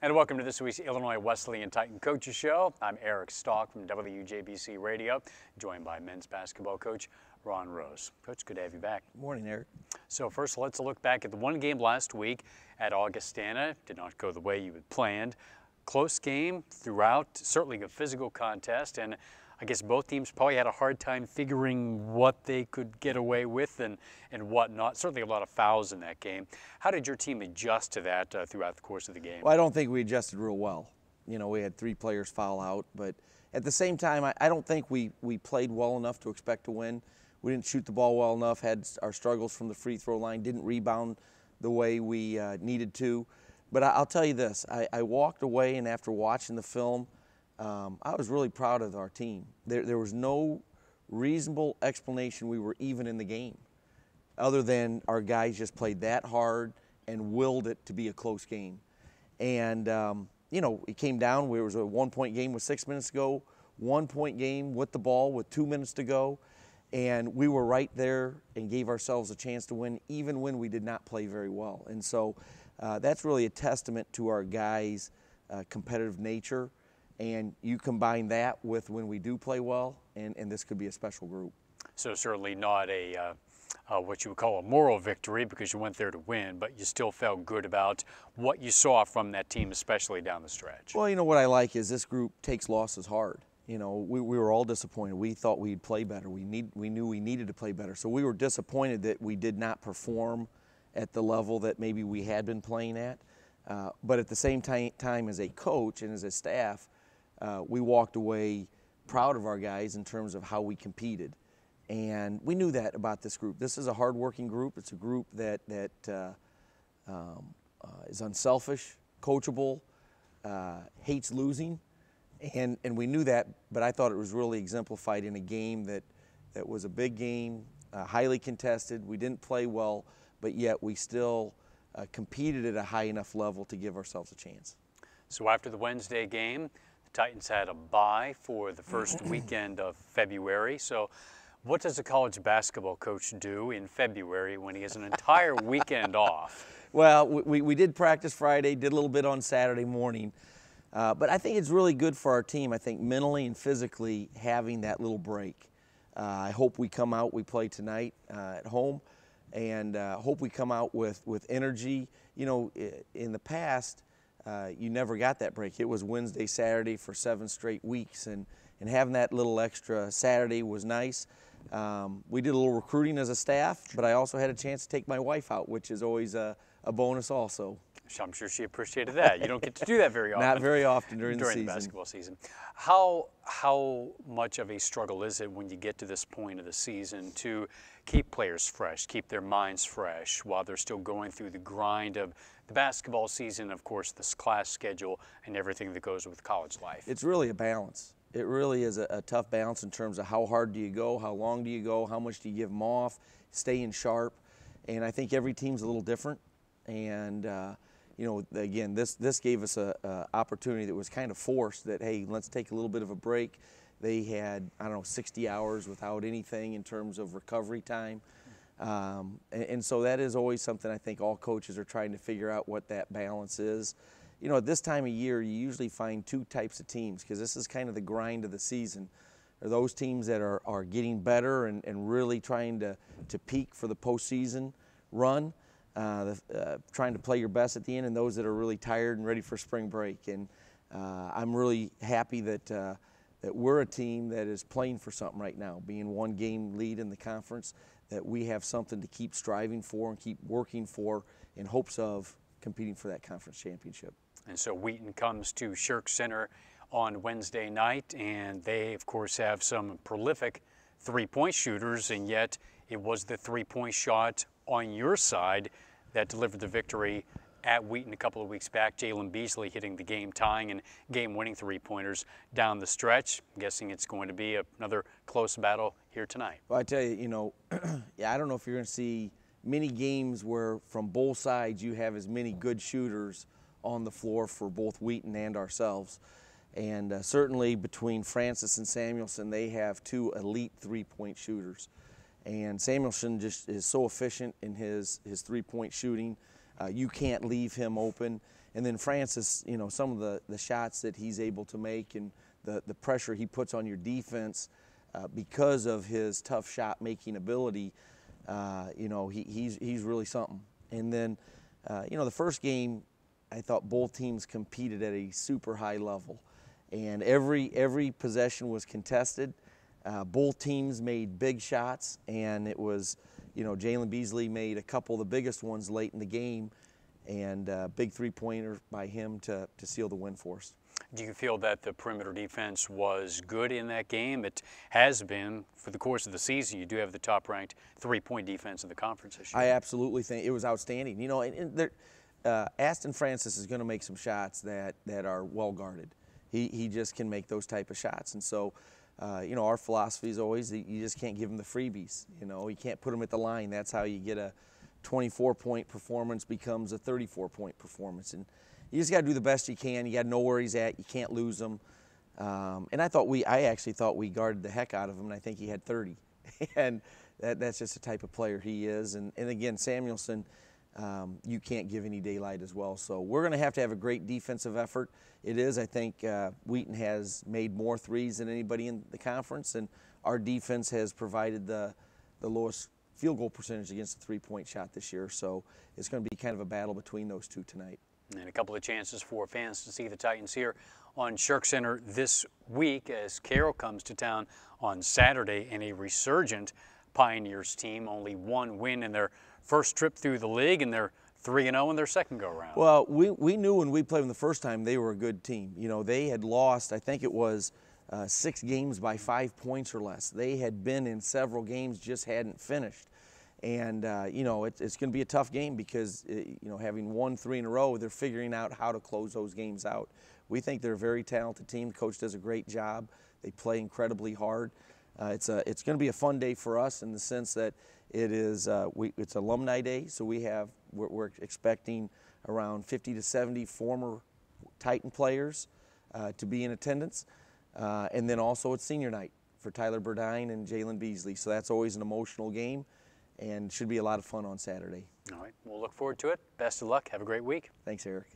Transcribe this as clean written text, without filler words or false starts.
And welcome to this week's Illinois Wesleyan Titan Coaches Show. I'm Eric Stock from WJBC Radio, joined by men's basketball coach Ron Rose. Coach, good to have you back. Good morning, Eric. So first, let's look back at the one game last week at Augustana. Did not go the way you had planned. Close game throughout, certainly a physical contest, and I guess both teams probably had a hard time figuring what they could get away with and what not. Certainly a lot of fouls in that game. How did your team adjust to that throughout the course of the game? Well, I don't think we adjusted real well. You know, we had 3 players foul out, but at the same time, I don't think we played well enough to expect to win. We didn't shoot the ball well enough, had our struggles from the free throw line, didn't rebound the way we needed to. But I'll tell you this, I walked away, and after watching the film, I was really proud of our team. There was no reasonable explanation we were even in the game, other than our guys just played that hard and willed it to be a close game. And, you know, it came down, it was a 1-point game with 6 minutes to go, 1-point game with the ball with 2 minutes to go, and we were right there and gave ourselves a chance to win, even when we did not play very well. And so that's really a testament to our guys' competitive nature. And you combine that with when we do play well, and this could be a special group. So certainly not a what you would call a moral victory because you went there to win, but you still felt good about what you saw from that team, especially down the stretch. Well, you know what I like is this group takes losses hard. You know, we were all disappointed. We thought we'd play better. We knew we needed to play better. So we were disappointed that we did not perform at the level that maybe we had been playing at. But at the same time as a coach and as a staff, we walked away proud of our guys in terms of how we competed. And we knew that about this group. This is a hard-working group. It's a group that is unselfish, coachable, hates losing. And we knew that, but I thought it was really exemplified in a game that was a big game, highly contested. We didn't play well, but yet we still competed at a high enough level to give ourselves a chance. So after the Wednesday game, Titans had a bye for the first weekend of February. So what does a college basketball coach do in February when he has an entire weekend off? Well, we did practice Friday, did a little bit on Saturday morning. But I think it's really good for our team, I think, mentally and physically having that little break. I hope we come out, we play tonight at home, and hope we come out with energy. You know, in the past, you never got that break. It was Wednesday, Saturday for 7 straight weeks, and having that little extra Saturday was nice. We did a little recruiting as a staff, but I also had a chance to take my wife out, which is always a bonus also. I'm sure she appreciated that. You don't get to do that very often. Not very often during the season. Basketball season. How much of a struggle is it when you get to this point of the season to keep players fresh, keep their minds fresh while they're still going through the grind of the basketball season, of course, this class schedule and everything that goes with college life? It's really a balance. It really is a tough balance in terms of how hard do you go, how long do you go, how much do you give them off, staying sharp. And I think every team's a little different. And you know, again, this gave us an opportunity that was kind of forced that, hey, let's take a little bit of a break. They had, I don't know, 60 hours without anything in terms of recovery time. And so that is always something I think all coaches are trying to figure out what that balance is. You know, at this time of year, you usually find 2 types of teams because this is kind of the grind of the season. There are those teams that are getting better and really trying to peak for the postseason run. Trying to play your best at the end, and those that are really tired and ready for spring break. And I'm really happy that we're a team that is playing for something right now, being 1 game lead in the conference, that we have something to keep striving for and keep working for in hopes of competing for that conference championship. And so Wheaton comes to Shirk Center on Wednesday night, and they, of course, have some prolific 3-point shooters, and yet it was the 3-point shot on your side that delivered the victory at Wheaton a couple of weeks back. Jalen Beasley hitting the game-tying and game-winning 3-pointers down the stretch. I'm guessing it's going to be another close battle here tonight. Well, I tell you, you know, yeah, I don't know if you're going to see many games where from both sides you have as many good shooters on the floor for both Wheaton and ourselves. And certainly between Francis and Samuelson, they have 2 elite 3-point shooters. And Samuelson just is so efficient in his 3-point shooting. You can't leave him open. And then Francis, you know, some of the shots that he's able to make and the pressure he puts on your defense because of his tough shot making ability, you know, he's really something. And then, you know, the first game, I thought both teams competed at a super high level, and every possession was contested. Both teams made big shots, and it was, you know, Jalen Beasley made a couple of the biggest ones late in the game, and big three-pointer by him to seal the win for us. Do you feel that the perimeter defense was good in that game? It has been for the course of the season. You do have the top-ranked three-point defense in the conference this year. I absolutely think it was outstanding. You know, and Aston Francis is going to make some shots that are well guarded. He just can make those type of shots, and so you know, our philosophy is always that you just can't give him the freebies. You know, you can't put him at the line. That's how you get a 24-point performance becomes a 34-point performance, and you just got to do the best you can. You got to know where he's at. You can't lose him. And I actually thought we guarded the heck out of him, and I think he had 30. And that's just the type of player he is. And again, Samuelson, you can't give any daylight as well. So we're going to have a great defensive effort. It is, I think, Wheaton has made more threes than anybody in the conference, and our defense has provided the lowest field goal percentage against the three-point shot this year. So it's going to be kind of a battle between those two tonight. And a couple of chances for fans to see the Titans here on Shirk Center this week as Carroll comes to town on Saturday, and a resurgent Pioneers team. Only one win in their first trip through the league, and they're 3-0 in their second go-around. Well, we knew when we played them the first time they were a good team. You know, they had lost, I think it was 6 games by 5 points or less. They had been in several games, just hadn't finished. And, you know, it's going to be a tough game because, you know, having won 3 in a row, they're figuring out how to close those games out. We think they're a very talented team. The coach does a great job. They play incredibly hard. It's going to be a fun day for us in the sense that it is it's Alumni Day, so we're expecting around 50 to 70 former Titan players to be in attendance. And then also it's senior night for Tyler Burdine and Jalen Beasley. So that's always an emotional game, and should be a lot of fun on Saturday. All right, we'll look forward to it. Best of luck. Have a great week. Thanks, Eric.